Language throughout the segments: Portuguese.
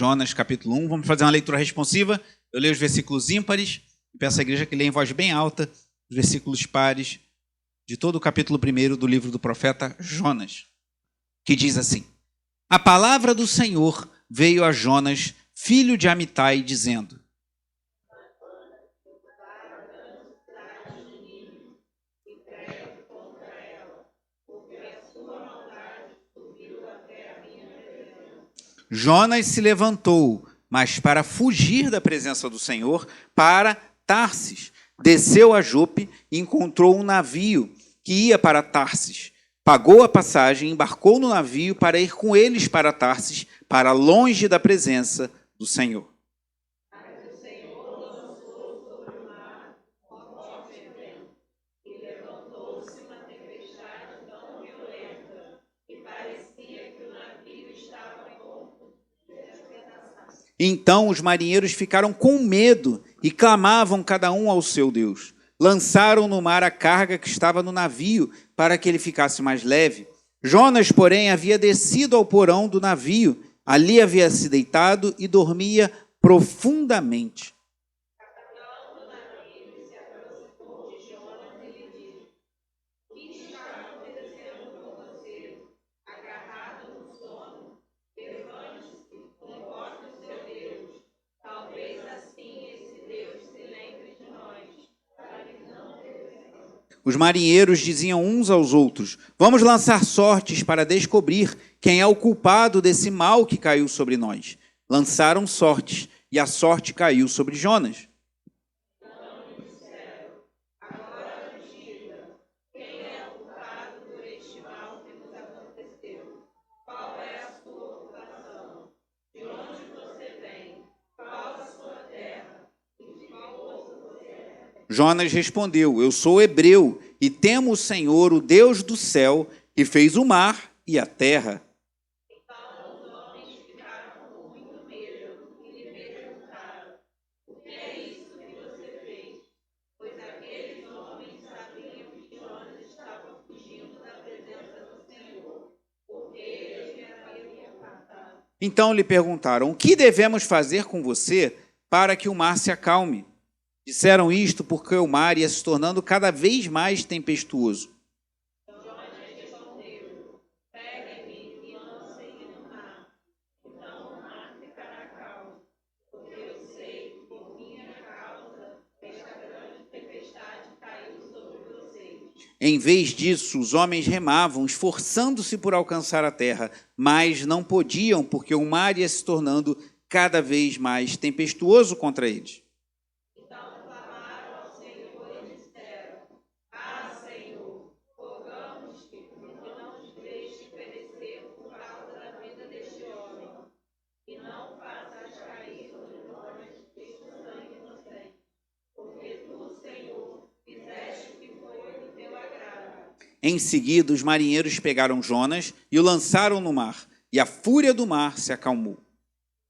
Jonas, capítulo 1. Vamos fazer uma leitura responsiva. Eu leio os versículos ímpares e peço à igreja que leia em voz bem alta os versículos pares de todo o capítulo 1 do livro do profeta Jonas, que diz assim: A palavra do Senhor veio a Jonas, filho de Amitai, dizendo: Jonas se levantou, mas para fugir da presença do Senhor, para Tarsis. Desceu a Jope e encontrou um navio que ia para Tarsis. Pagou a passagem, embarcou no navio para ir com eles para Tarsis, para longe da presença do Senhor. Então os marinheiros ficaram com medo e clamavam cada um ao seu Deus. Lançaram no mar a carga que estava no navio para que ele ficasse mais leve. Jonas, porém, havia descido ao porão do navio. Ali havia se deitado e dormia profundamente. Os marinheiros diziam uns aos outros: Vamos lançar sortes para descobrir quem é o culpado desse mal que caiu sobre nós. Lançaram sortes, e a sorte caiu sobre Jonas. Jonas respondeu: Eu sou hebreu e temo o Senhor, o Deus do céu, que fez o mar e a terra. Então os homens ficaram com muito medo e lhe perguntaram: O que é isso que você fez? Pois aqueles homens sabiam que Jonas estava fugindo da presença do Senhor, porque ele lhe havia matado. Então lhe perguntaram: O que devemos fazer com você para que o mar se acalme? Disseram isto porque o mar ia se tornando cada vez mais tempestuoso. Jonas respondeu: Peguem-me e lancem no mar. Então o mar ficará calmo, porque eu sei que por minha causa esta grande tempestade caiu sobre vocês. Em vez disso, os homens remavam, esforçando-se por alcançar a terra, mas não podiam, porque o mar ia se tornando cada vez mais tempestuoso contra eles. Em seguida, os marinheiros pegaram Jonas e o lançaram no mar, e a fúria do mar se acalmou.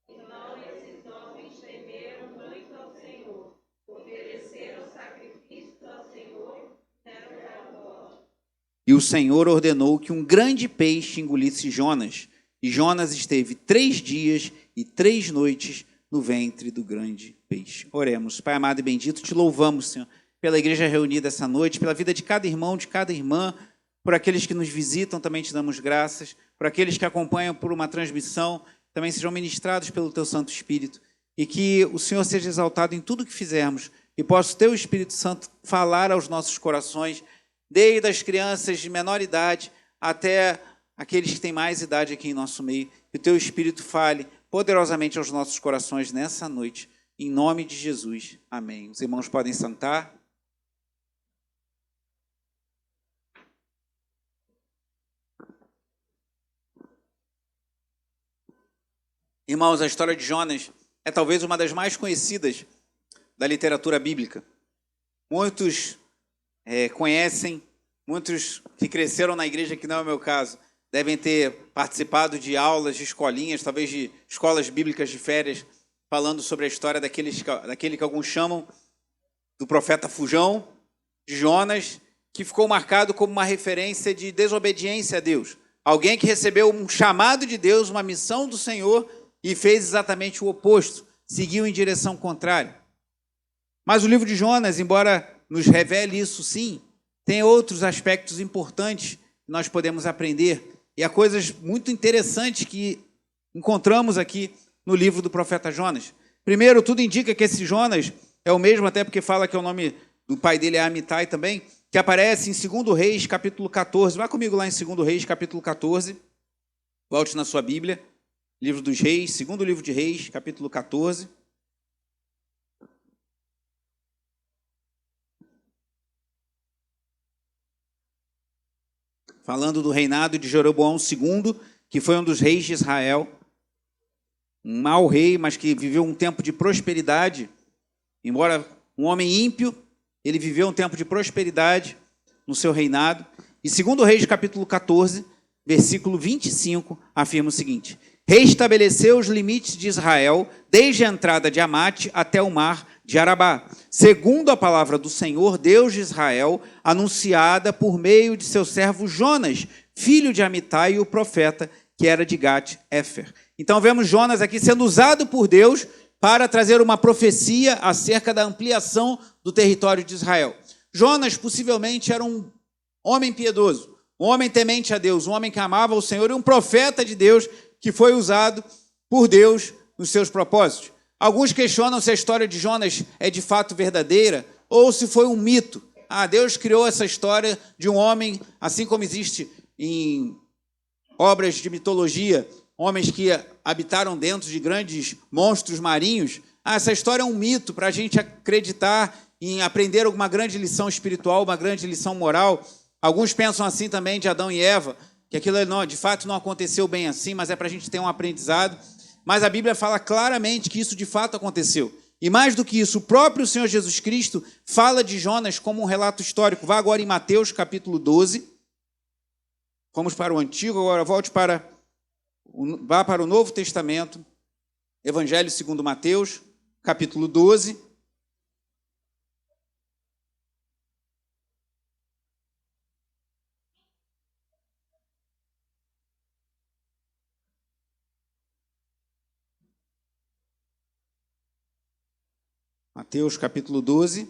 Então esses homens temeram muito ao Senhor, ofereceram sacrifícios ao Senhor e deram a voz. E o Senhor ordenou que um grande peixe engolisse Jonas, e Jonas esteve 3 dias e 3 noites no ventre do grande peixe. Oremos. Pai amado e bendito, te louvamos, Senhor, pela igreja reunida essa noite, pela vida de cada irmão, de cada irmã, por aqueles que nos visitam, também te damos graças, por aqueles que acompanham por uma transmissão, também sejam ministrados pelo teu Santo Espírito, e que o Senhor seja exaltado em tudo que fizermos, e possa o teu Espírito Santo falar aos nossos corações, desde as crianças de menor idade até aqueles que têm mais idade aqui em nosso meio, que o teu Espírito fale poderosamente aos nossos corações nessa noite, em nome de Jesus. Amém. Os irmãos podem sentar. Irmãos, a história de Jonas é talvez uma das mais conhecidas da literatura bíblica. Muitos conhecem, muitos que cresceram na igreja, que não é o meu caso, devem ter participado de aulas, de escolinhas, talvez de escolas bíblicas de férias, falando sobre a história daquele que alguns chamam do profeta fujão, de Jonas, que ficou marcado como uma referência de desobediência a Deus. Alguém que recebeu um chamado de Deus, uma missão do Senhor, e fez exatamente o oposto, seguiu em direção contrária. Mas o livro de Jonas, embora nos revele isso sim, tem outros aspectos importantes que nós podemos aprender, e há coisas muito interessantes que encontramos aqui no livro do profeta Jonas. Primeiro, tudo indica que esse Jonas é o mesmo, até porque fala que o nome do pai dele é Amitai também, que aparece em 2 Reis, capítulo 14. Vá comigo lá em 2 Reis, capítulo 14. Volte na sua Bíblia, livro dos Reis, segundo livro de Reis, capítulo 14. Falando do reinado de Jeroboão II, que foi um dos reis de Israel, um mau rei, mas que viveu um tempo de prosperidade. Embora um homem ímpio, ele viveu um tempo de prosperidade no seu reinado. E 2 Reis, capítulo 14, versículo 25, afirma o seguinte: reestabeleceu os limites de Israel, desde a entrada de Amate até o mar de Arabá, segundo a palavra do Senhor, Deus de Israel, anunciada por meio de seu servo Jonas, filho de Amitai, o profeta, que era de Gat-Éfer. Então vemos Jonas aqui sendo usado por Deus para trazer uma profecia acerca da ampliação do território de Israel. Jonas possivelmente era um homem piedoso, um homem temente a Deus, um homem que amava o Senhor e um profeta de Deus que foi usado por Deus nos seus propósitos. Alguns questionam se a história de Jonas é de fato verdadeira ou se foi um mito. Deus criou essa história de um homem, assim como existe em obras de mitologia, homens que habitaram dentro de grandes monstros marinhos. Essa história é um mito para a gente acreditar em aprender alguma grande lição espiritual, uma grande lição moral. Alguns pensam assim também de Adão e Eva, que aquilo não, de fato não aconteceu bem assim, mas é para a gente ter um aprendizado. Mas a Bíblia fala claramente que isso de fato aconteceu. E mais do que isso, o próprio Senhor Jesus Cristo fala de Jonas como um relato histórico. Vá agora em Mateus, capítulo 12. Vamos para o Antigo, agora vá para o Novo Testamento. Evangelho segundo Mateus, capítulo 12. Mateus capítulo 12,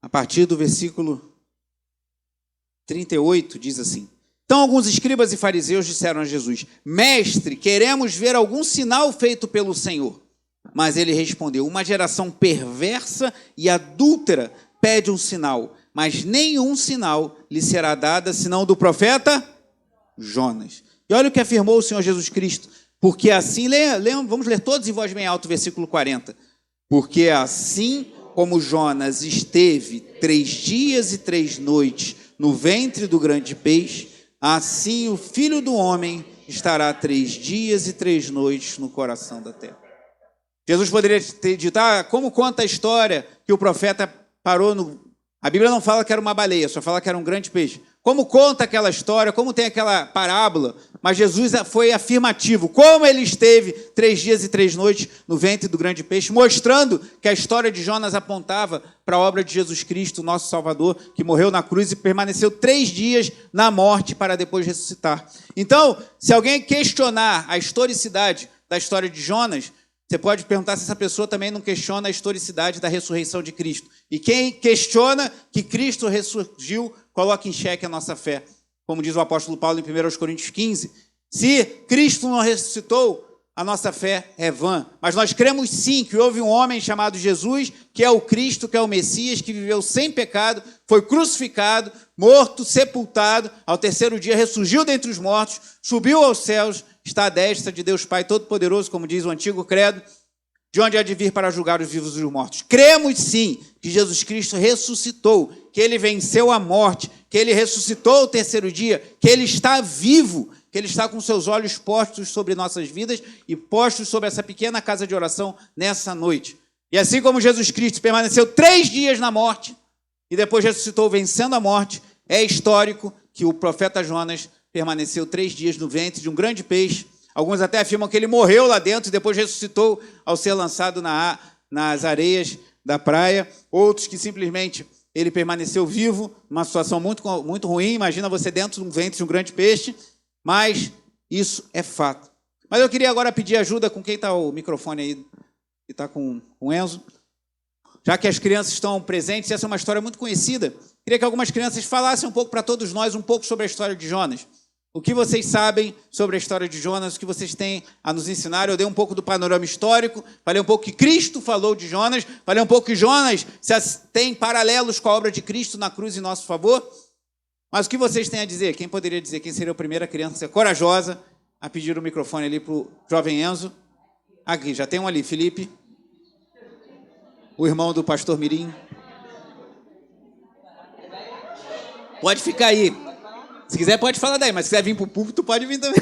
a partir do versículo 38, diz assim: então alguns escribas e fariseus disseram a Jesus: mestre, queremos ver algum sinal feito pelo Senhor. Mas ele respondeu: uma geração perversa e adúltera pede um sinal, mas nenhum sinal lhe será dado senão do profeta Jonas. E olha o que afirmou o Senhor Jesus Cristo: porque assim, vamos ler todos em voz bem alta o versículo 40. Porque assim como Jonas esteve 3 dias e 3 noites no ventre do grande peixe, assim o Filho do Homem estará 3 dias e 3 noites no coração da terra. Jesus poderia ter dito: como conta a história que o profeta parou no... A Bíblia não fala que era uma baleia, só fala que era um grande peixe. Como conta aquela história, como tem aquela parábola, mas Jesus foi afirmativo, como ele esteve 3 dias e 3 noites no ventre do grande peixe, mostrando que a história de Jonas apontava para a obra de Jesus Cristo, nosso Salvador, que morreu na cruz e permaneceu 3 dias na morte para depois ressuscitar. Então, se alguém questionar a historicidade da história de Jonas, você pode perguntar se essa pessoa também não questiona a historicidade da ressurreição de Cristo. E quem questiona que Cristo ressurgiu, coloca em xeque a nossa fé. Como diz o apóstolo Paulo em 1 Coríntios 15, se Cristo não ressuscitou, a nossa fé é vã. Mas nós cremos sim que houve um homem chamado Jesus, que é o Cristo, que é o Messias, que viveu sem pecado, foi crucificado, morto, sepultado, ao 3º dia ressurgiu dentre os mortos, subiu aos céus, está à destra de Deus Pai Todo-Poderoso, como diz o antigo credo, de onde há de vir para julgar os vivos e os mortos. Cremos sim que Jesus Cristo ressuscitou, que ele venceu a morte, que ele ressuscitou ao 3º dia, que ele está vivo, que ele está com seus olhos postos sobre nossas vidas e postos sobre essa pequena casa de oração nessa noite. E assim como Jesus Cristo permaneceu 3 dias na morte e depois ressuscitou vencendo a morte, é histórico que o profeta Jonas permaneceu 3 dias no ventre de um grande peixe. Alguns até afirmam que ele morreu lá dentro e depois ressuscitou ao ser lançado nas areias da praia. Outros que simplesmente ele permaneceu vivo, numa situação muito, muito ruim. Imagina você dentro de um ventre de um grande peixe. Mas Isso é fato. Mas eu queria agora pedir ajuda com quem está o microfone aí, que está com o Enzo. Já que as crianças estão presentes, essa é uma história muito conhecida. Queria que algumas crianças falassem um pouco para todos nós, um pouco sobre a história de Jonas. O que vocês sabem sobre a história de Jonas, o que vocês têm a nos ensinar. Eu dei um pouco do panorama histórico, falei um pouco que Cristo falou de Jonas, falei um pouco que Jonas tem paralelos com a obra de Cristo na cruz em nosso favor. Mas o que vocês têm a dizer? Quem poderia dizer? Quem seria a primeira criança corajosa a pedir o microfone ali para o jovem Enzo? Aqui, já tem um ali, Felipe. O irmão do pastor Mirim. Pode ficar aí. Se quiser, pode falar daí, mas se quiser vir para o púlpito, tu pode vir também.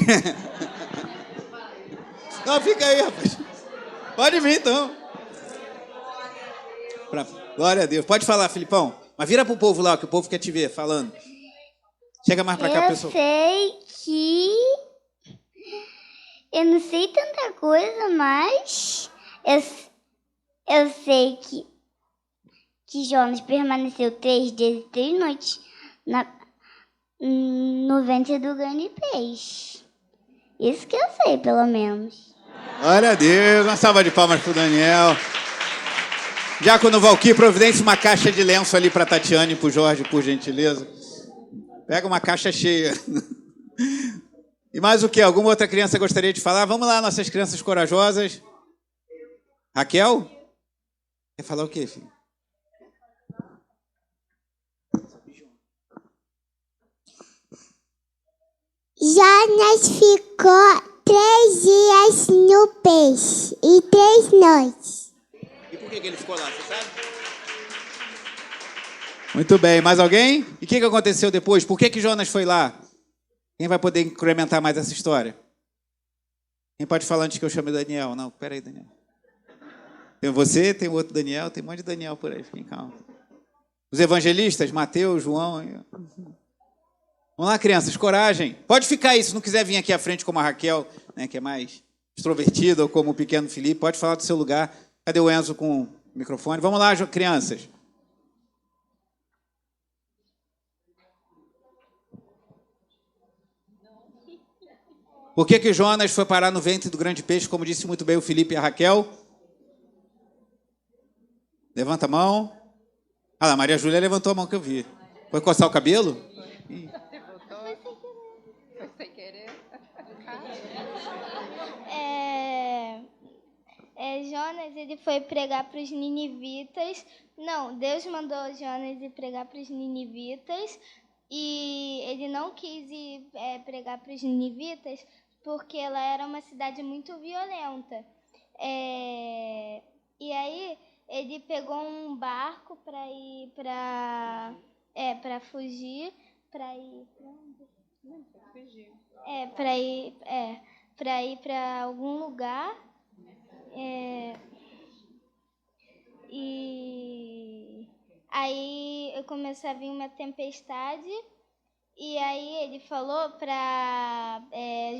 Não, fica aí, rapaz. Pode vir, então. Glória a Deus. Pode falar, Filipão. Mas vira para o povo lá, que o povo quer te ver falando. Chega mais para cá, pessoal. Eu não sei tanta coisa, mas eu sei que Jonas permaneceu 3 dias e 3 noites no ventre do grande peixe. Isso que eu sei, pelo menos. Glória a Deus. Uma salva de palmas para o Daniel. Diácono Valquir, providência uma caixa de lenço ali para a Tatiane e para o Jorge, por gentileza. Pega uma caixa cheia. E mais o quê? Alguma outra criança gostaria de falar? Vamos lá, nossas crianças corajosas. Raquel? Quer falar o quê, filho? Jonas ficou 3 dias no peixe e 3 noites. E por que ele ficou lá, você sabe? Muito bem, mais alguém? E o que aconteceu depois? Por que Jonas foi lá? Quem vai poder incrementar mais essa história? Quem pode falar antes que eu chame Daniel? Não, peraí, Daniel. Tem você, tem o outro Daniel, tem um monte de Daniel por aí, fiquem calma. Os evangelistas, Mateus, João. Vamos lá, crianças, coragem. Pode ficar aí, se não quiser vir aqui à frente como a Raquel, né, que é mais extrovertida, ou como o pequeno Felipe, pode falar do seu lugar. Cadê o Enzo com o microfone? Vamos lá, crianças. Por que Jonas foi parar no ventre do grande peixe, como disse muito bem o Felipe e a Raquel? Levanta a mão. Ah lá, Maria Júlia levantou a mão que eu vi. Foi coçar o cabelo? Foi sem querer. Jonas, ele foi pregar para os ninivitas. Não, Deus mandou Jonas ir pregar para os ninivitas. E ele não quis ir pregar para os ninivitas porque ela era uma cidade muito violenta. E aí ele pegou um barco para ir para fugir, para ir para ir para algum lugar. E aí começou a vir uma tempestade. E aí ele falou para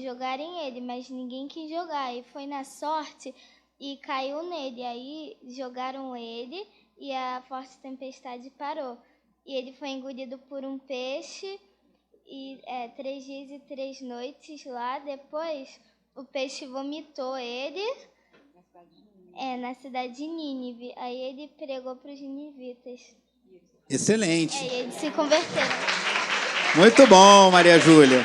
jogarem ele, mas ninguém quis jogar. E foi na sorte e caiu nele. Aí jogaram ele e a forte tempestade parou. E ele foi engolido por um peixe. E 3 dias e 3 noites lá. Depois o peixe vomitou ele na cidade de Nínive. Aí ele pregou para os ninivitas. Excelente. E eles se converteram. Muito bom, Maria Júlia.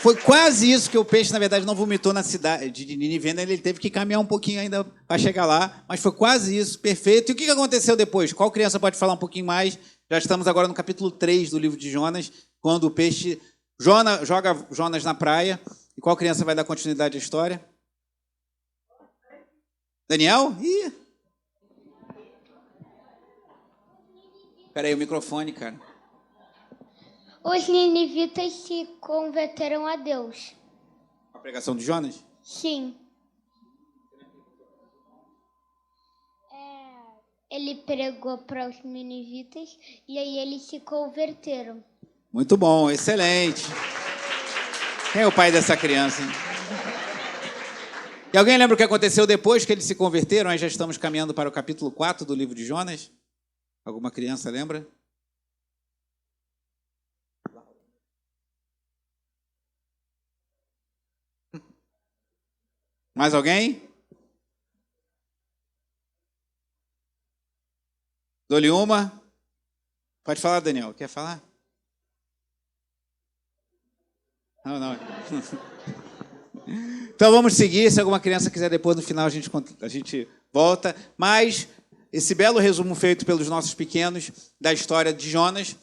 Foi quase isso que o peixe, na verdade, não vomitou na cidade de Nínive. Ele teve que caminhar um pouquinho ainda para chegar lá, mas foi quase isso, perfeito. E o que aconteceu depois? Qual criança pode falar um pouquinho mais? Já estamos agora no capítulo 3 do livro de Jonas, quando o peixe joga Jonas na praia. E qual criança vai dar continuidade à história? Daniel? Ih! Peraí, o microfone, cara. Os ninivitas se converteram a Deus. A pregação de Jonas? Sim. Ele pregou para os ninivitas e aí eles se converteram. Muito bom, excelente. Quem é o pai dessa criança, hein? E alguém lembra o que aconteceu depois que eles se converteram? Aí já estamos caminhando para o capítulo 4 do livro de Jonas. Alguma criança lembra? Mais alguém? Dou-lhe uma. Pode falar, Daniel. Quer falar? Não. Então vamos seguir. Se alguma criança quiser depois, no final, a gente volta. Mas esse belo resumo feito pelos nossos pequenos da história de Jonas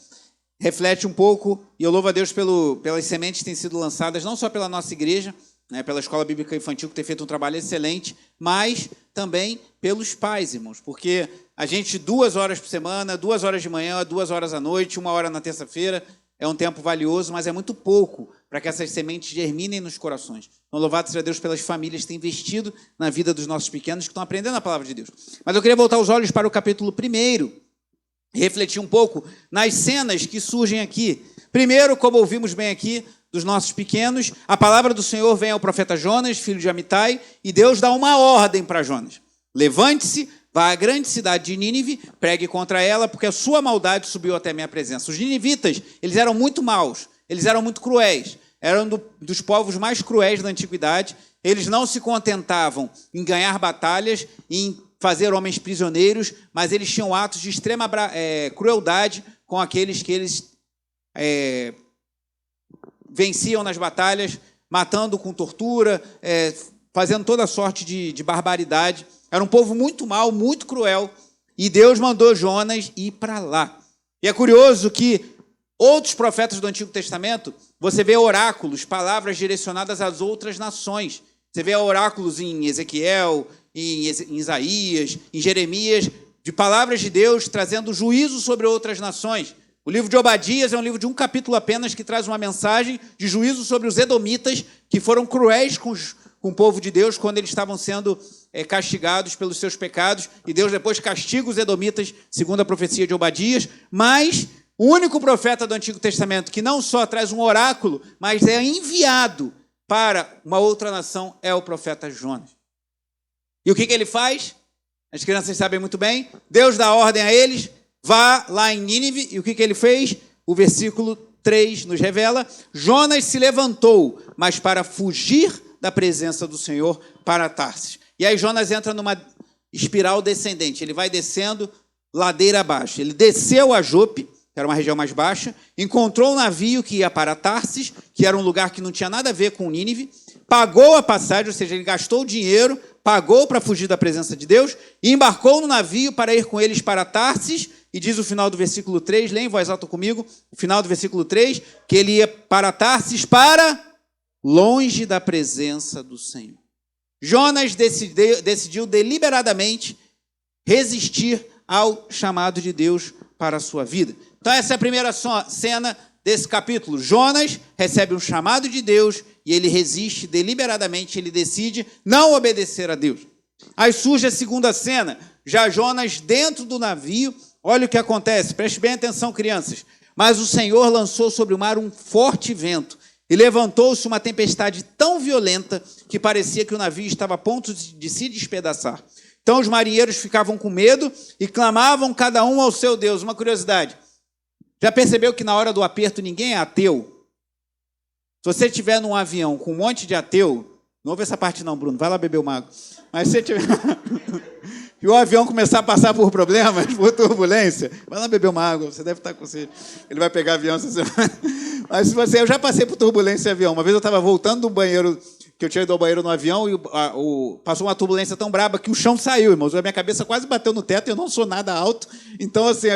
reflete um pouco, e eu louvo a Deus pelas sementes que têm sido lançadas, não só pela nossa igreja, né, pela Escola Bíblica Infantil, que tem feito um trabalho excelente, mas também pelos pais, irmãos, porque a gente 2 horas por semana, 2 horas de manhã, 2 horas à noite, 1 hora na terça-feira, é um tempo valioso, mas é muito pouco para que essas sementes germinem nos corações. Então, louvado seja Deus pelas famílias que têm investido na vida dos nossos pequenos, que estão aprendendo a palavra de Deus. Mas eu queria voltar os olhos para o capítulo 1, refletir um pouco nas cenas que surgem aqui. Primeiro, como ouvimos bem aqui dos nossos pequenos, a palavra do Senhor vem ao profeta Jonas, filho de Amitai, e Deus dá uma ordem para Jonas. Levante-se, vá à grande cidade de Nínive, pregue contra ela, porque a sua maldade subiu até a minha presença. Os ninivitas, eles eram muito maus, eles eram muito cruéis, eram dos povos mais cruéis da antiguidade. Eles não se contentavam em ganhar batalhas, em fazer homens prisioneiros, mas eles tinham atos de extrema crueldade com aqueles que eles venciam nas batalhas, matando com tortura, fazendo toda sorte de barbaridade. Era um povo muito mau, muito cruel, e Deus mandou Jonas ir para lá. E é curioso que outros profetas do Antigo Testamento, você vê oráculos, palavras direcionadas às outras nações. Você vê oráculos em Ezequiel, em Isaías, em Jeremias, de palavras de Deus trazendo juízo sobre outras nações. O livro de Obadias é um livro de 1 capítulo apenas, que traz uma mensagem de juízo sobre os edomitas, que foram cruéis com o povo de Deus quando eles estavam sendo castigados pelos seus pecados, e Deus depois castiga os edomitas, segundo a profecia de Obadias. Mas o único profeta do Antigo Testamento que não só traz um oráculo, mas é enviado para uma outra nação é o profeta Jonas. E o que ele faz? As crianças sabem muito bem. Deus dá ordem a eles, vá lá em Nínive. E o que ele fez? O versículo 3 nos revela: Jonas se levantou, mas para fugir da presença do Senhor, para Tarsis. E aí Jonas entra numa espiral descendente. Ele vai descendo ladeira abaixo. Ele desceu a Jope, que era uma região mais baixa, encontrou um navio que ia para Tarsis, que era um lugar que não tinha nada a ver com Nínive, pagou a passagem, ou seja, ele gastou dinheiro, pagou para fugir da presença de Deus, e embarcou no navio para ir com eles para Tarsis, e diz o final do versículo 3, leia em voz alta comigo, o final do versículo 3, que ele ia para Tarsis para longe da presença do Senhor. Jonas decidiu deliberadamente resistir ao chamado de Deus para a sua vida. Então essa é a primeira cena desse capítulo. Jonas recebe um chamado de Deus e ele resiste deliberadamente, ele decide não obedecer a Deus. Aí surge a segunda cena, já Jonas dentro do navio. Olha o que acontece, preste bem atenção, crianças. Mas o Senhor lançou sobre o mar um forte vento, e levantou-se uma tempestade tão violenta que parecia que o navio estava a ponto de se despedaçar. Então os marinheiros ficavam com medo e clamavam cada um ao seu Deus. Uma curiosidade, já percebeu que na hora do aperto ninguém é ateu? Se você estiver num avião com um monte de ateu, não ouve essa parte não, Bruno, vai lá beber uma água. Mas se você tiver... e o avião começar a passar por problemas, por turbulência, vai lá beber uma água, você deve estar com sede. Ele vai pegar avião essa semana. Mas eu já passei por turbulência em avião. Uma vez eu estava voltando do banheiro, que eu tinha ido ao banheiro no avião, e passou uma turbulência tão braba que o chão saiu, irmãos. A minha cabeça quase bateu no teto, eu não sou nada alto. Então, assim,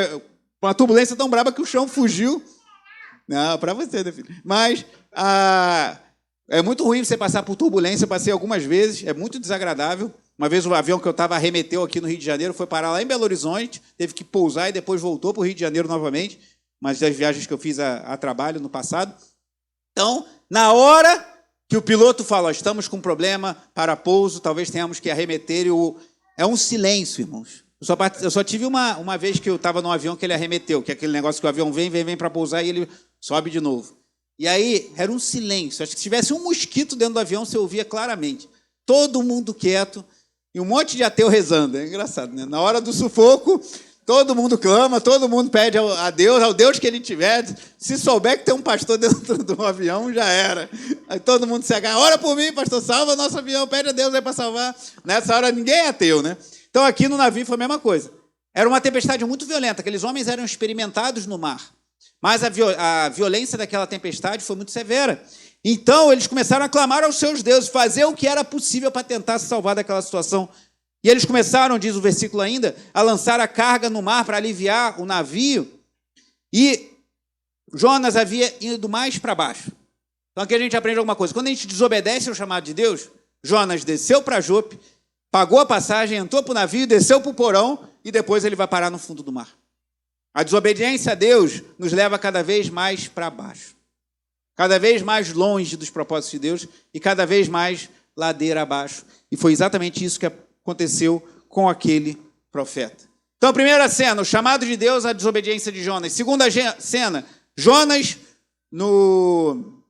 uma turbulência tão braba que o chão fugiu. Não, para você, né, filho? Mas é muito ruim você passar por turbulência. Eu passei algumas vezes, é muito desagradável. Uma vez o avião que eu estava arremeteu aqui no Rio de Janeiro, foi parar lá em Belo Horizonte, teve que pousar e depois voltou para o Rio de Janeiro novamente, mas das viagens que eu fiz a trabalho no passado. Então, na hora que o piloto fala, ó, estamos com problema para pouso, talvez tenhamos que arremeter, é um silêncio, irmãos. Eu só tive uma vez que eu estava num avião que ele arremeteu, que é aquele negócio que o avião vem para pousar e ele sobe de novo. E aí era um silêncio. Acho que se tivesse um mosquito dentro do avião, você ouvia claramente. Todo mundo quieto e um monte de ateu rezando. É engraçado, né? Na hora do sufoco, Todo mundo clama, todo mundo pede a Deus, ao Deus que ele tiver. Se souber que tem um pastor dentro do avião, já era. Aí todo mundo se agarra, ora por mim, pastor, salva nosso avião, pede a Deus aí para salvar. Nessa hora ninguém é ateu, né? Então aqui no navio foi a mesma coisa. Era uma tempestade muito violenta, aqueles homens eram experimentados no mar. Mas a violência daquela tempestade foi muito severa. Então eles começaram a clamar aos seus deuses, fazer o que era possível para tentar se salvar daquela situação. E eles começaram, diz o versículo ainda, a lançar a carga no mar para aliviar o navio. E Jonas havia ido mais para baixo. Então aqui a gente aprende alguma coisa. Quando a gente desobedece ao chamado de Deus, Jonas desceu para Jope, pagou a passagem, entrou para o navio, desceu para o porão e depois ele vai parar no fundo do mar. A desobediência a Deus nos leva cada vez mais para baixo. Cada vez mais longe dos propósitos de Deus e cada vez mais ladeira abaixo. E foi exatamente isso que aconteceu com aquele profeta. Então, primeira cena, o chamado de Deus à desobediência de Jonas. Segunda cena, Jonas no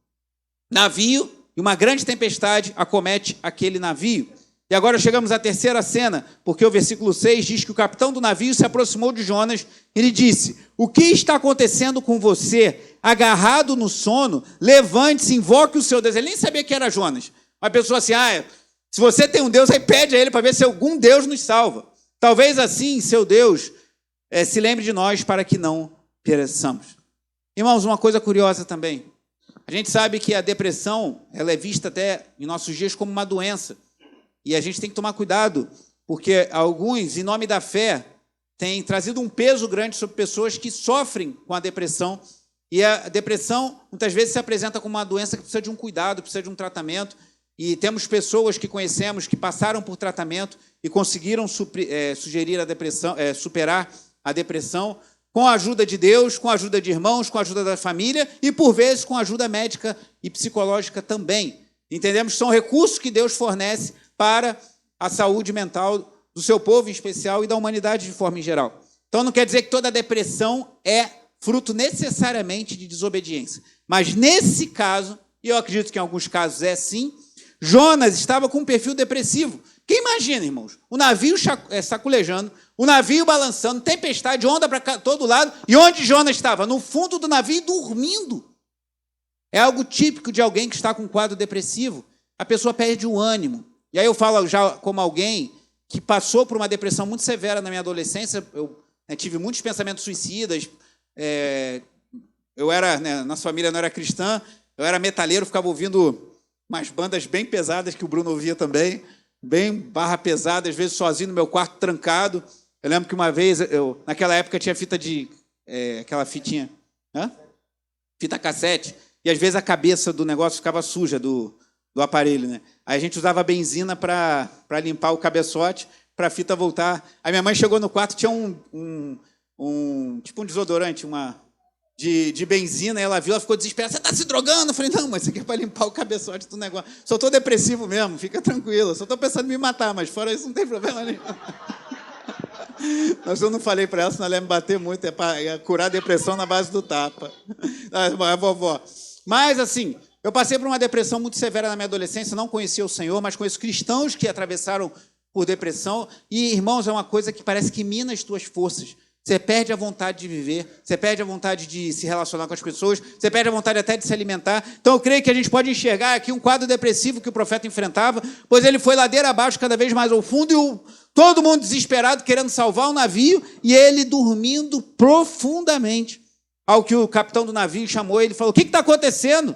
navio e uma grande tempestade acomete aquele navio. E agora chegamos à terceira cena, porque o versículo 6 diz que o capitão do navio se aproximou de Jonas e lhe disse: o que está acontecendo com você? Agarrado no sono, levante-se, invoque o seu Deus. Ele nem sabia que era Jonas. Uma pessoa assim, se você tem um Deus, aí pede a ele para ver se algum Deus nos salva. Talvez assim, seu Deus se lembre de nós para que não pereçamos. Irmãos, uma coisa curiosa também. A gente sabe que a depressão ela é vista até em nossos dias como uma doença. E a gente tem que tomar cuidado, porque alguns, em nome da fé, têm trazido um peso grande sobre pessoas que sofrem com a depressão. E a depressão, muitas vezes, se apresenta como uma doença que precisa de um cuidado, precisa de um tratamento. E temos pessoas que conhecemos que passaram por tratamento e conseguiram superar a depressão com a ajuda de Deus, com a ajuda de irmãos, com a ajuda da família e, por vezes, com a ajuda médica e psicológica também. Entendemos que são recursos que Deus fornece para a saúde mental do seu povo em especial e da humanidade de forma em geral. Então, não quer dizer que toda depressão é fruto necessariamente de desobediência. Mas, nesse caso, e eu acredito que em alguns casos é sim, Jonas estava com um perfil depressivo. Quem imagina, irmãos? O navio saculejando, o navio balançando, tempestade, onda para todo lado, e onde Jonas estava? No fundo do navio, dormindo. É algo típico de alguém que está com um quadro depressivo. A pessoa perde o ânimo. E aí eu falo já como alguém que passou por uma depressão muito severa na minha adolescência. Eu tive muitos pensamentos suicidas. Eu era, nossa família não era cristã, eu era metaleiro, ficava ouvindo umas bandas bem pesadas que o Bruno ouvia também, bem barra pesada, às vezes sozinho no meu quarto, trancado. Eu lembro que uma vez, naquela época tinha fita aquela fitinha, fita cassete, e às vezes a cabeça do negócio ficava suja do aparelho, né? Aí a gente usava benzina para limpar o cabeçote, para a fita voltar. Aí minha mãe chegou no quarto, tinha tipo um desodorante, de benzina, e ela viu, ela ficou desesperada. Você está se drogando? Eu falei, não, mas isso aqui é para limpar o cabeçote do negócio. Só estou depressivo mesmo, fica tranquilo. Só estou pensando em me matar, mas fora isso não tem problema nenhum. Mas eu não falei para ela, senão ela ia me bater muito, é para curar a depressão na base do tapa. A vovó. Mas, assim, eu passei por uma depressão muito severa na minha adolescência, não conhecia o Senhor, mas conheço cristãos que atravessaram por depressão. E, irmãos, é uma coisa que parece que mina as tuas forças. Você perde a vontade de viver, você perde a vontade de se relacionar com as pessoas, você perde a vontade até de se alimentar. Então, eu creio que a gente pode enxergar aqui um quadro depressivo que o profeta enfrentava, pois ele foi ladeira abaixo, cada vez mais ao fundo, e todo mundo desesperado, querendo salvar o navio, e ele dormindo profundamente. Ao que o capitão do navio chamou, ele falou, o que está acontecendo?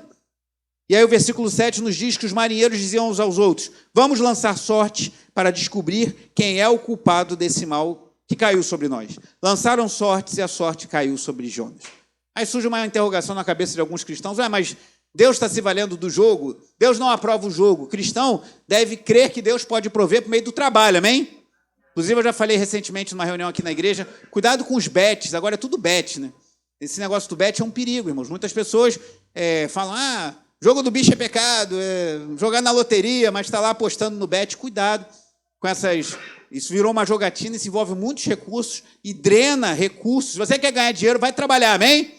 E aí o versículo 7 nos diz que os marinheiros diziam uns aos outros, vamos lançar sorte para descobrir quem é o culpado desse mal que caiu sobre nós. Lançaram sortes e a sorte caiu sobre Jonas. Aí surge uma interrogação na cabeça de alguns cristãos, mas Deus está se valendo do jogo? Deus não aprova o jogo. O cristão deve crer que Deus pode prover por meio do trabalho, amém? Inclusive, eu já falei recentemente numa reunião aqui na igreja, cuidado com os bets, agora é tudo bet, né? Esse negócio do bet é um perigo, irmãos. Muitas pessoas falam, jogo do bicho é pecado, jogar na loteria, mas está lá apostando no bet. Cuidado com essas... Isso virou uma jogatina, isso envolve muitos recursos e drena recursos. Se você quer ganhar dinheiro, vai trabalhar, amém?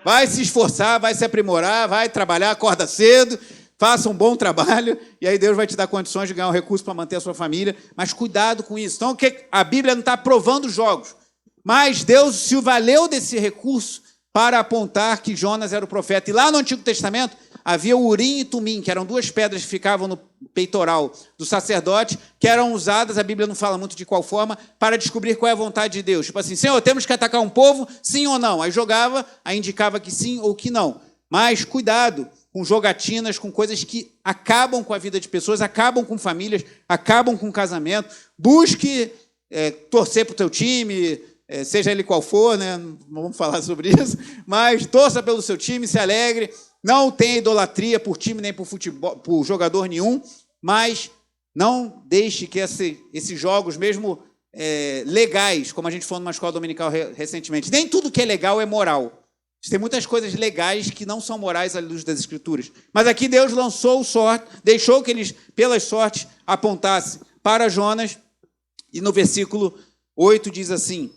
Vai se esforçar, vai se aprimorar, vai trabalhar, acorda cedo, faça um bom trabalho, e aí Deus vai te dar condições de ganhar um recurso para manter a sua família. Mas cuidado com isso. Então, a Bíblia não está aprovando jogos. Mas Deus se valeu desse recurso para apontar que Jonas era o profeta. E lá no Antigo Testamento havia o Urim e Tumim, que eram duas pedras que ficavam no peitoral do sacerdote, que eram usadas, a Bíblia não fala muito de qual forma, para descobrir qual é a vontade de Deus. Tipo assim, Senhor, temos que atacar um povo, sim ou não? Aí jogava, aí indicava que sim ou que não. Mas cuidado com jogatinas, com coisas que acabam com a vida de pessoas, acabam com famílias, acabam com casamento. Busque torcer para o teu time, seja ele qual for, né? Não vamos falar sobre isso, mas torça pelo seu time, se alegre. Não tenha idolatria por time nem por futebol, por jogador nenhum, mas não deixe que esses jogos, mesmo legais, como a gente falou numa escola dominical recentemente, nem tudo que é legal é moral. Tem muitas coisas legais que não são morais à luz das Escrituras. Mas aqui Deus lançou o sorte, deixou que eles, pelas sortes, apontassem para Jonas, e no versículo 8 diz assim: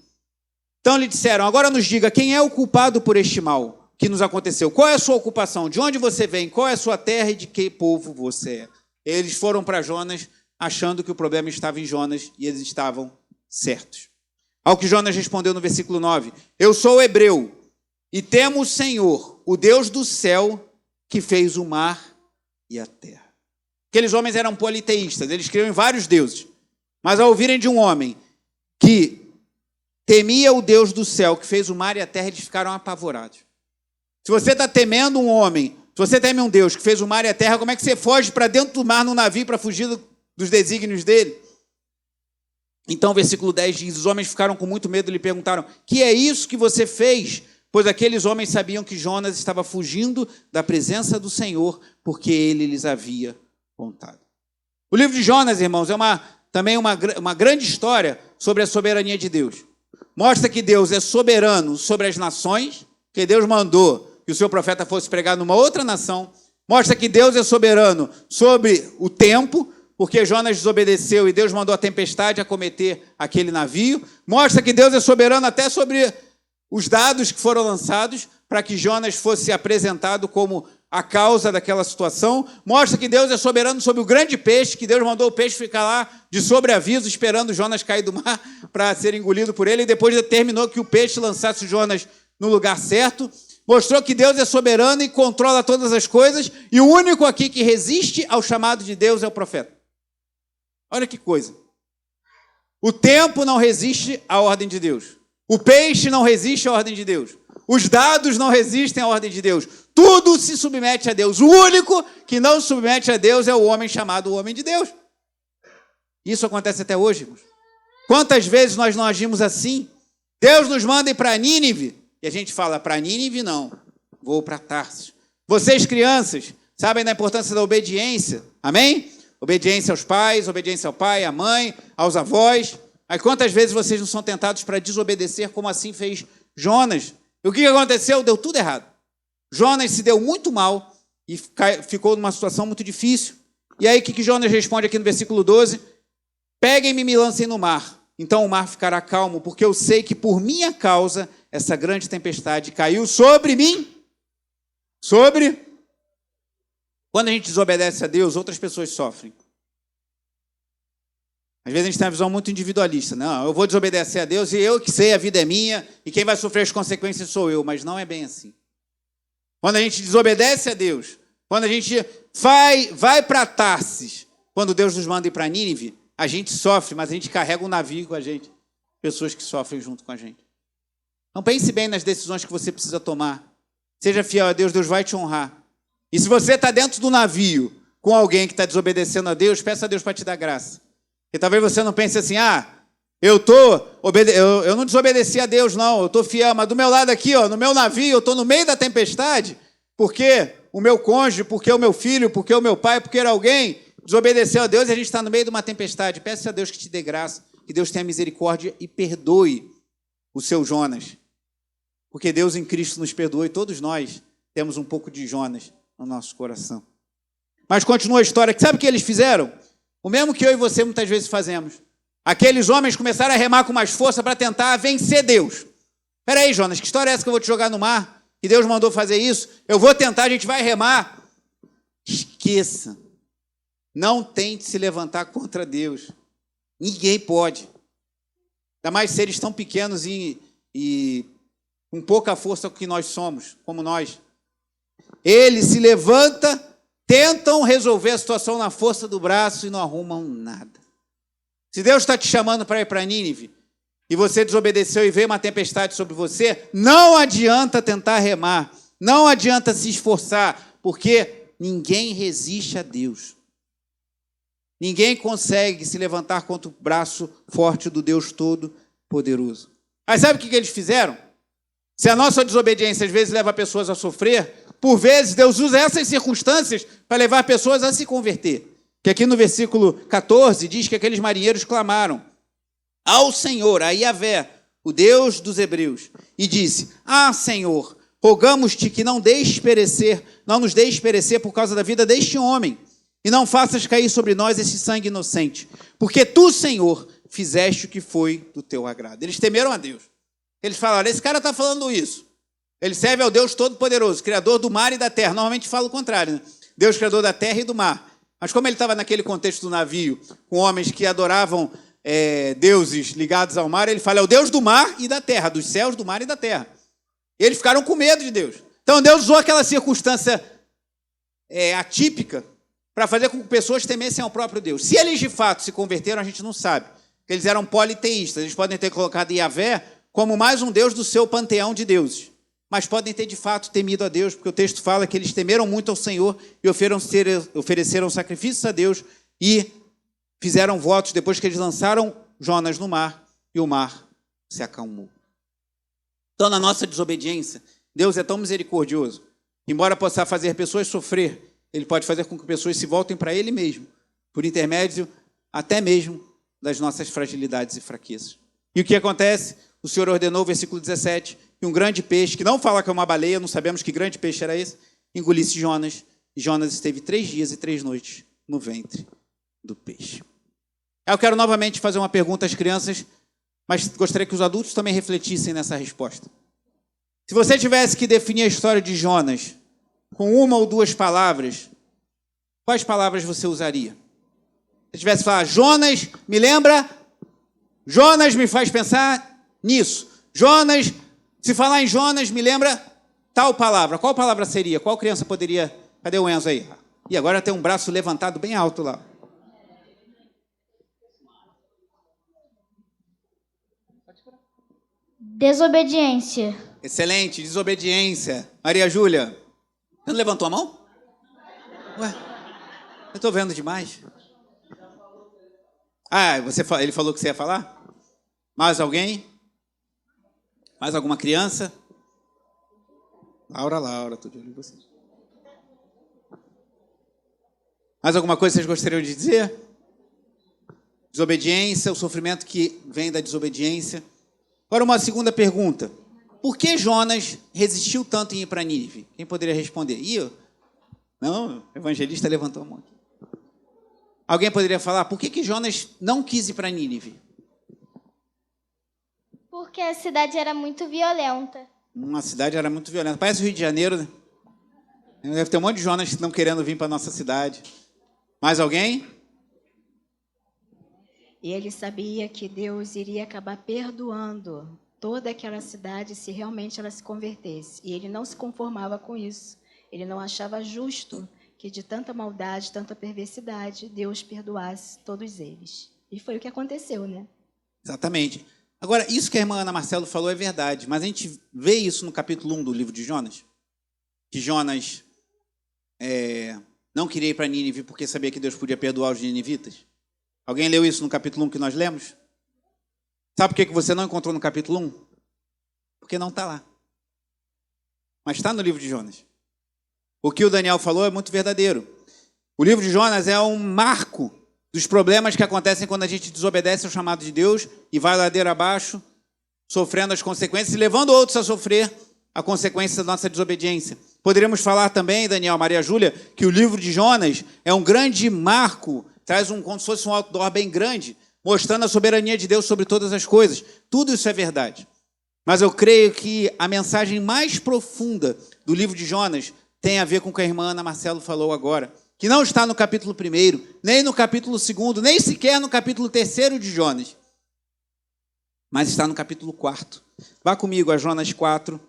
então lhe disseram, agora nos diga, quem é o culpado por este mal que nos aconteceu? Qual é a sua ocupação? De onde você vem? Qual é a sua terra e de que povo você é? Eles foram para Jonas achando que o problema estava em Jonas e eles estavam certos. Ao que Jonas respondeu no versículo 9, eu sou hebreu e temo o Senhor, o Deus do céu, que fez o mar e a terra. Aqueles homens eram politeístas, eles criam em vários deuses. Mas ao ouvirem de um homem que temia o Deus do céu, que fez o mar e a terra, eles ficaram apavorados. Se você está temendo um homem, se você teme um Deus que fez o mar e a terra, como é que você foge para dentro do mar num navio para fugir dos desígnios dele? Então, o versículo 10 diz, os homens ficaram com muito medo e lhe perguntaram, que é isso que você fez? Pois aqueles homens sabiam que Jonas estava fugindo da presença do Senhor, porque ele lhes havia contado. O livro de Jonas, irmãos, é também uma grande história sobre a soberania de Deus. Mostra que Deus é soberano sobre as nações, que Deus mandou que o seu profeta fosse pregar numa outra nação. Mostra que Deus é soberano sobre o tempo, porque Jonas desobedeceu e Deus mandou a tempestade acometer aquele navio. Mostra que Deus é soberano até sobre os dados que foram lançados para que Jonas fosse apresentado como a causa daquela situação. Mostra que Deus é soberano sobre o grande peixe, que Deus mandou o peixe ficar lá de sobreaviso, esperando Jonas cair do mar para ser engolido por ele, e depois determinou que o peixe lançasse Jonas no lugar certo. Mostrou que Deus é soberano e controla todas as coisas, e o único aqui que resiste ao chamado de Deus é o profeta. Olha que coisa. O tempo não resiste à ordem de Deus. O peixe não resiste à ordem de Deus. Os dados não resistem à ordem de Deus. Tudo se submete a Deus. O único que não se submete a Deus é o homem chamado o homem de Deus. Isso acontece até hoje, irmãos. Quantas vezes nós não agimos assim? Deus nos manda ir para Nínive, e a gente fala, para Nínive não, vou para Tarsis. Vocês, crianças, sabem da importância da obediência, amém? Obediência aos pais, obediência ao pai, à mãe, aos avós. Mas quantas vezes vocês não são tentados para desobedecer, como assim fez Jonas? E o que aconteceu? Deu tudo errado. Jonas se deu muito mal e ficou numa situação muito difícil. E aí o que Jonas responde aqui no versículo 12? Peguem-me e me lancem no mar. Então o mar ficará calmo, porque eu sei que por minha causa essa grande tempestade caiu sobre mim. Quando a gente desobedece a Deus, outras pessoas sofrem. Às vezes a gente tem uma visão muito individualista. Não, eu vou desobedecer a Deus e eu que sei, a vida é minha, e quem vai sofrer as consequências sou eu. Mas não é bem assim. Quando a gente desobedece a Deus, quando a gente vai para Tarsis, quando Deus nos manda ir para Nínive, a gente sofre, mas a gente carrega um navio com a gente. Pessoas que sofrem junto com a gente. Então pense bem nas decisões que você precisa tomar. Seja fiel a Deus, Deus vai te honrar. E se você está dentro do navio com alguém que está desobedecendo a Deus, peça a Deus para te dar graça. E talvez você não pense assim, eu não desobedeci a Deus, não, eu estou fiel, mas do meu lado aqui, no meu navio, eu estou no meio da tempestade, porque o meu cônjuge, porque o meu filho, porque o meu pai, porque alguém desobedeceu a Deus e a gente está no meio de uma tempestade. Peça a Deus que te dê graça, que Deus tenha misericórdia e perdoe o seu Jonas. Porque Deus em Cristo nos perdoou e todos nós temos um pouco de Jonas no nosso coração. Mas continua a história. Sabe o que eles fizeram? O mesmo que eu e você muitas vezes fazemos. Aqueles homens começaram a remar com mais força para tentar vencer Deus. Espera aí, Jonas, que história é essa que eu vou te jogar no mar? Que Deus mandou fazer isso? Eu vou tentar, a gente vai remar. Esqueça. Não tente se levantar contra Deus. Ninguém pode. ainda mais seres tão pequenos e com pouca força que nós somos, como nós. Ele se levanta, tentam resolver a situação na força do braço e não arrumam nada. Se Deus está te chamando para ir para Nínive, e você desobedeceu e veio uma tempestade sobre você, não adianta tentar remar, não adianta se esforçar, porque ninguém resiste a Deus. Ninguém consegue se levantar contra o braço forte do Deus Todo-Poderoso. Aí sabe o que eles fizeram? Se a nossa desobediência às vezes leva pessoas a sofrer, por vezes Deus usa essas circunstâncias para levar pessoas a se converter. Que aqui no versículo 14 diz que aqueles marinheiros clamaram ao Senhor, a Yahvé, o Deus dos hebreus, e disse: Ah, Senhor, rogamos-te que não nos deixes perecer por causa da vida deste homem, e não faças cair sobre nós esse sangue inocente, porque tu, Senhor, fizeste o que foi do teu agrado. Eles temeram a Deus. Eles falaram: esse cara está falando isso. Ele serve ao Deus Todo-Poderoso, Criador do mar e da terra. Normalmente fala o contrário, né? Deus, Criador da terra e do mar. Mas como ele estava naquele contexto do navio, com homens que adoravam deuses ligados ao mar, ele fala: é o Deus do mar e da terra, dos céus, do mar e da terra. E eles ficaram com medo de Deus. Então Deus usou aquela circunstância atípica para fazer com que pessoas temessem ao próprio Deus. Se eles de fato se converteram, a gente não sabe. Eles eram politeístas. Eles podem ter colocado Yahvé como mais um Deus do seu panteão de deuses. Mas podem ter de fato temido a Deus, porque o texto fala que eles temeram muito ao Senhor e ofereceram sacrifícios a Deus e fizeram votos depois que eles lançaram Jonas no mar e o mar se acalmou. Então, na nossa desobediência, Deus é tão misericordioso, que, embora possa fazer pessoas sofrer, Ele pode fazer com que pessoas se voltem para Ele mesmo, por intermédio até mesmo das nossas fragilidades e fraquezas. E o que acontece? O Senhor ordenou, versículo 17, que um grande peixe, que não fala que é uma baleia, não sabemos que grande peixe era esse, engolisse Jonas, e Jonas esteve 3 dias e 3 noites no ventre do peixe. Eu quero novamente fazer uma pergunta às crianças, mas gostaria que os adultos também refletissem nessa resposta. Se você tivesse que definir a história de Jonas com 1 ou 2 palavras, quais palavras você usaria? Se tivesse que falar: Jonas me lembra, Jonas me faz pensar nisso. Jonas, se falar em Jonas, me lembra tal palavra. Qual palavra seria? Qual criança poderia... Cadê o Enzo aí? E agora tem um braço levantado bem alto lá. Desobediência. Excelente, desobediência. Maria Júlia, você não levantou a mão? Ué, eu estou vendo demais. Ah, ele falou que você ia falar? Mais alguém? Mais alguma criança? Laura, estou de olho em você. Mais alguma coisa que vocês gostariam de dizer? Desobediência, o sofrimento que vem da desobediência. Agora uma segunda pergunta. Por que Jonas resistiu tanto em ir para Nínive? Quem poderia responder? Não, o evangelista levantou a mão aqui. Alguém poderia falar, por que Jonas não quis ir para Nínive? Porque a cidade era muito violenta. Uma cidade era muito violenta. Parece o Rio de Janeiro, né? Deve ter um monte de Jonas que estão querendo vir para a nossa cidade. Mais alguém? E ele sabia que Deus iria acabar perdoando toda aquela cidade se realmente ela se convertesse. E ele não se conformava com isso. Ele não achava justo que de tanta maldade, tanta perversidade, Deus perdoasse todos eles. E foi o que aconteceu, né? Exatamente. Agora, isso que a irmã Ana Marcelo falou é verdade, mas a gente vê isso no capítulo 1 do livro de Jonas, que Jonas não queria ir para Nínive porque sabia que Deus podia perdoar os ninivitas. Alguém leu isso no capítulo 1 que nós lemos? Sabe por que você não encontrou no capítulo 1? Porque não está lá. Mas está no livro de Jonas. O que o Daniel falou é muito verdadeiro. O livro de Jonas é um marco dos problemas que acontecem quando a gente desobedece ao chamado de Deus e vai ladeira abaixo, sofrendo as consequências e levando outros a sofrer a consequência da nossa desobediência. Poderíamos falar também, Daniel, Maria Júlia, que o livro de Jonas é um grande marco, traz como se fosse um outdoor bem grande, mostrando a soberania de Deus sobre todas as coisas. Tudo isso é verdade. Mas eu creio que a mensagem mais profunda do livro de Jonas tem a ver com o que a irmã Ana Marcelo falou agora, que não está no capítulo 1, nem no capítulo 2, nem sequer no capítulo 3 de Jonas. mas está no capítulo 4. Vá comigo a Jonas 4.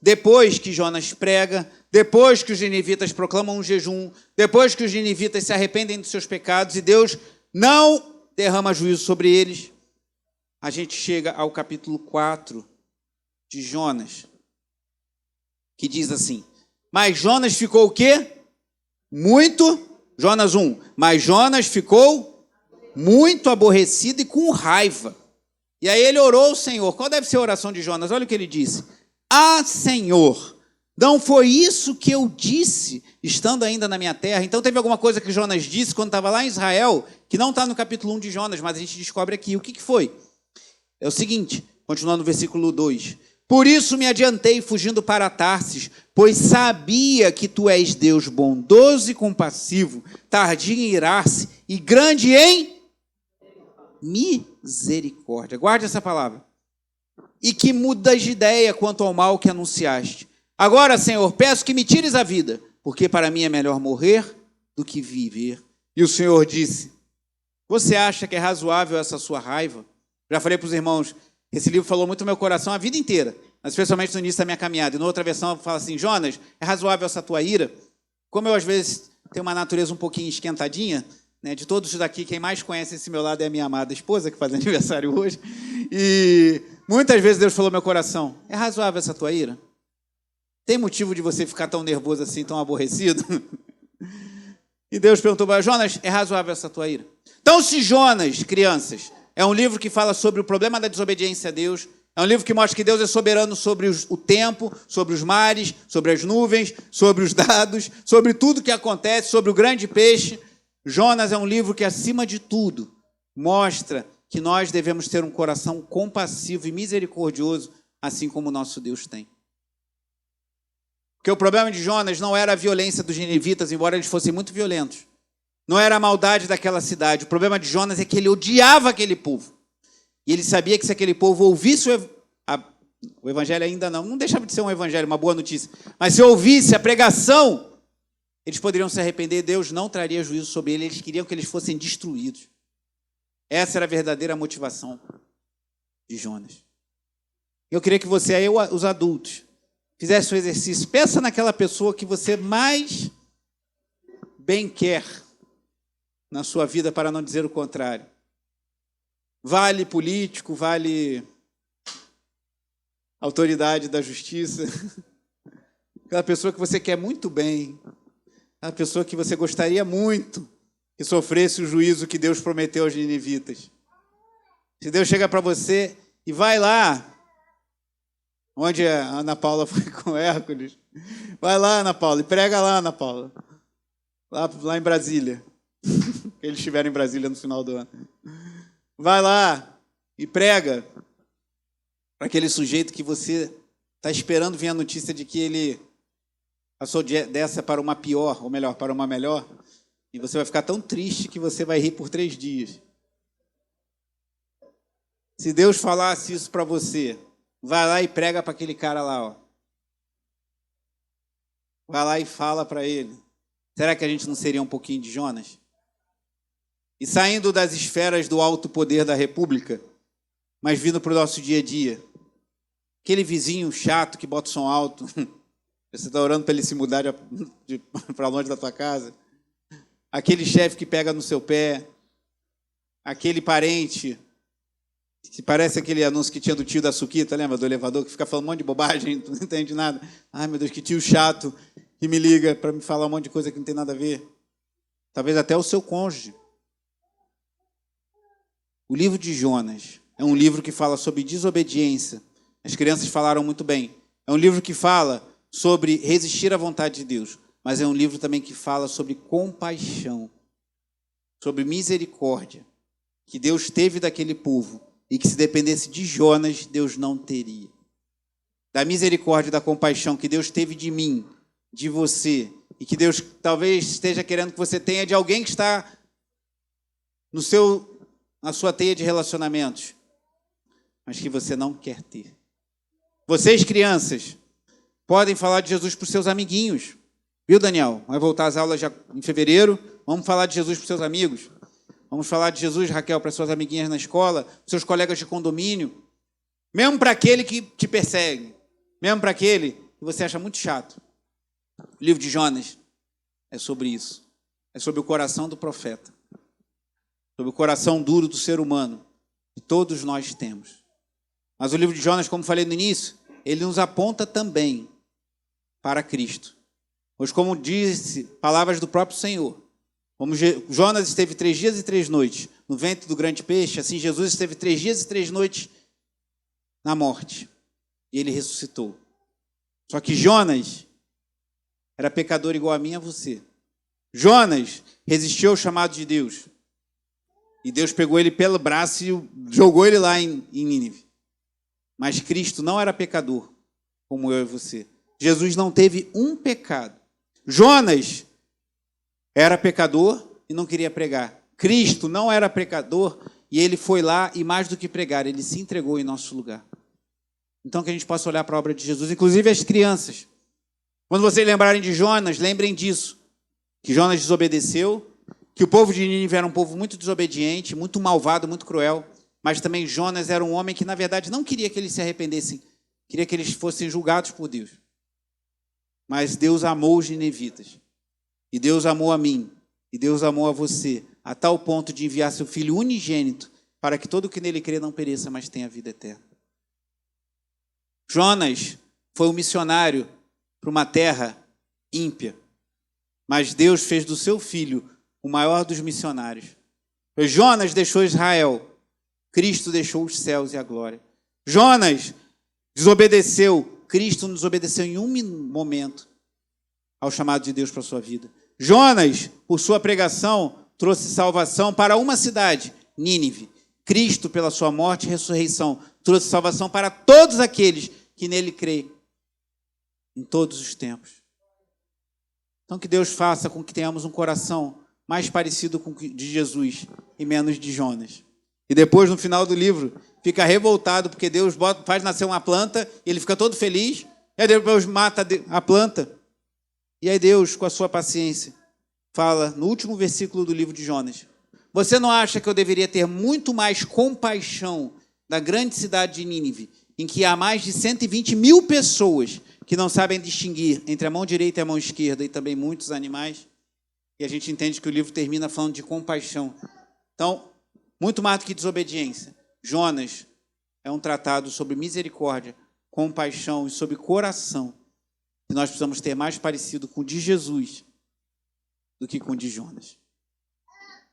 Depois que Jonas prega, depois que os ninivitas proclamam um jejum, depois que os ninivitas se arrependem dos seus pecados e Deus não derrama juízo sobre eles, a gente chega ao capítulo 4 de Jonas, que diz assim: mas Jonas ficou o quê? Jonas 1, mas Jonas ficou muito aborrecido e com raiva. E aí ele orou ao Senhor. Qual deve ser a oração de Jonas? Olha o que ele disse: ah, Senhor, não foi isso que eu disse, estando ainda na minha terra? Então teve alguma coisa que Jonas disse quando estava lá em Israel, que não está no capítulo 1 de Jonas, mas a gente descobre aqui. O que foi? É o seguinte, continuando no versículo 2. Por isso me adiantei fugindo para Tarsis, pois sabia que tu és Deus bondoso e compassivo, tardio em irar-se e grande em misericórdia. Guarde essa palavra. E que mudas de ideia quanto ao mal que anunciaste. Agora, Senhor, peço que me tires a vida, porque para mim é melhor morrer do que viver. E o Senhor disse: você acha que é razoável essa sua raiva? Já falei para os irmãos, esse livro falou muito no meu coração a vida inteira, mas especialmente no início da minha caminhada. E na outra versão fala assim: Jonas, é razoável essa tua ira? Como eu às vezes tenho uma natureza um pouquinho esquentadinha, né, de todos daqui, quem mais conhece esse meu lado é a minha amada esposa, que faz aniversário hoje, e muitas vezes Deus falou no meu coração: é razoável essa tua ira? Tem motivo de você ficar tão nervoso assim, tão aborrecido? E Deus perguntou para Jonas: é razoável essa tua ira? Então, se Jonas, crianças, é um livro que fala sobre o problema da desobediência a Deus, é um livro que mostra que Deus é soberano sobre o tempo, sobre os mares, sobre as nuvens, sobre os dados, sobre tudo que acontece, sobre o grande peixe. Jonas é um livro que, acima de tudo, mostra que nós devemos ter um coração compassivo e misericordioso, assim como o nosso Deus tem. Porque o problema de Jonas não era a violência dos ninivitas, embora eles fossem muito violentos. Não era a maldade daquela cidade. O problema de Jonas é que ele odiava aquele povo. E ele sabia que se aquele povo ouvisse o evangelho ainda não deixava de ser um evangelho, uma boa notícia, mas se ouvisse a pregação, eles poderiam se arrepender, Deus não traria juízo sobre eles, eles queriam que eles fossem destruídos. Essa era a verdadeira motivação de Jonas. Eu queria que você, aí, os adultos, fizesse o exercício. Pensa naquela pessoa que você mais bem quer na sua vida, para não dizer o contrário. Vale político, vale autoridade da justiça. Aquela pessoa que você quer muito bem. Aquela pessoa que você gostaria muito que sofresse o juízo que Deus prometeu aos ninivitas. Se Deus chega para você e vai lá, onde a Ana Paula foi com Hércules, vai lá, Ana Paula, e prega lá, Ana Paula, lá em Brasília. Eles estiveram em Brasília no final do ano. Vai lá e prega para aquele sujeito que você está esperando vir a notícia de que ele passou dessa para uma pior, ou melhor, para uma melhor, e você vai ficar tão triste que você vai rir por 3 dias. Se Deus falasse isso para você, vai lá e prega para aquele cara lá, ó. Vai lá e fala para ele. Será que a gente não seria um pouquinho de Jonas? E saindo das esferas do alto poder da República, mas vindo para o nosso dia a dia. Aquele vizinho chato que bota o som alto, você está orando para ele se mudar para longe da tua casa. Aquele chefe que pega no seu pé. Aquele parente que parece aquele anúncio que tinha do tio da Suquita, lembra? Do elevador, que fica falando um monte de bobagem, tu não entende nada. Ai, meu Deus, que tio chato que me liga para me falar um monte de coisa que não tem nada a ver. Talvez até o seu cônjuge. O livro de Jonas é um livro que fala sobre desobediência. As crianças falaram muito bem. É um livro que fala sobre resistir à vontade de Deus, mas é um livro também que fala sobre compaixão, sobre misericórdia, que Deus teve daquele povo e que se dependesse de Jonas, Deus não teria. Da misericórdia e da compaixão que Deus teve de mim, de você, e que Deus talvez esteja querendo que você tenha de alguém que está na sua teia de relacionamentos, mas que você não quer ter. Vocês, crianças, podem falar de Jesus para os seus amiguinhos. Viu, Daniel? Vai voltar às aulas já em fevereiro. Vamos falar de Jesus para os seus amigos. Vamos falar de Jesus, Raquel, para suas amiguinhas na escola, seus colegas de condomínio, mesmo para aquele que te persegue, mesmo para aquele que você acha muito chato. O livro de Jonas é sobre isso. É sobre o coração do profeta, sobre o coração duro do ser humano, que todos nós temos. Mas o livro de Jonas, como falei no início, ele nos aponta também para Cristo. Pois, como disse, palavras do próprio Senhor, como Jonas esteve 3 dias e 3 noites no ventre do grande peixe, assim Jesus esteve 3 dias e 3 noites na morte. E ele ressuscitou. Só que Jonas era pecador igual a mim e a você. Jonas resistiu ao chamado de Deus. E Deus pegou ele pelo braço e jogou ele lá em Nínive. Mas Cristo não era pecador, como eu e você. Jesus não teve um pecado. Jonas era pecador e não queria pregar. Cristo não era pecador e ele foi lá e, mais do que pregar, ele se entregou em nosso lugar. Então, que a gente possa olhar para a obra de Jesus, inclusive as crianças. Quando vocês lembrarem de Jonas, lembrem disso. Que Jonas desobedeceu, que o povo de Nínive era um povo muito desobediente, muito malvado, muito cruel, mas também Jonas era um homem que, na verdade, não queria que eles se arrependessem, queria que eles fossem julgados por Deus. Mas Deus amou os ninivitas, e Deus amou a mim, e Deus amou a você, a tal ponto de enviar seu Filho unigênito, para que todo o que nele crê não pereça, mas tenha vida eterna. Jonas foi um missionário para uma terra ímpia, mas Deus fez do seu filho o maior dos missionários. Jonas deixou Israel, Cristo deixou os céus e a glória. Jonas desobedeceu, Cristo nos obedeceu em um momento ao chamado de Deus para a sua vida. Jonas, por sua pregação, trouxe salvação para uma cidade, Nínive. Cristo, pela sua morte e ressurreição, trouxe salvação para todos aqueles que nele creem, em todos os tempos. Então, que Deus faça com que tenhamos um coração mais parecido com o de Jesus e menos de Jonas. E depois, no final do livro, fica revoltado porque Deus faz nascer uma planta e ele fica todo feliz, e aí Deus mata a planta. E aí Deus, com a sua paciência, fala no último versículo do livro de Jonas: você não acha que eu deveria ter muito mais compaixão da grande cidade de Nínive, em que há mais de 120 mil pessoas que não sabem distinguir entre a mão direita e a mão esquerda, e também muitos animais? E a gente entende que o livro termina falando de compaixão. Então, muito mais do que desobediência, Jonas é um tratado sobre misericórdia, compaixão e sobre coração. E nós precisamos ter mais parecido com o de Jesus do que com o de Jonas.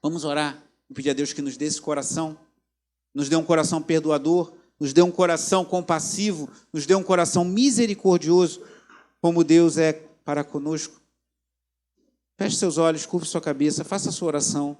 Vamos orar e pedir a Deus que nos dê esse coração, nos dê um coração perdoador, nos dê um coração compassivo, nos dê um coração misericordioso, como Deus é para conosco. Feche seus olhos, curve sua cabeça, faça a sua oração.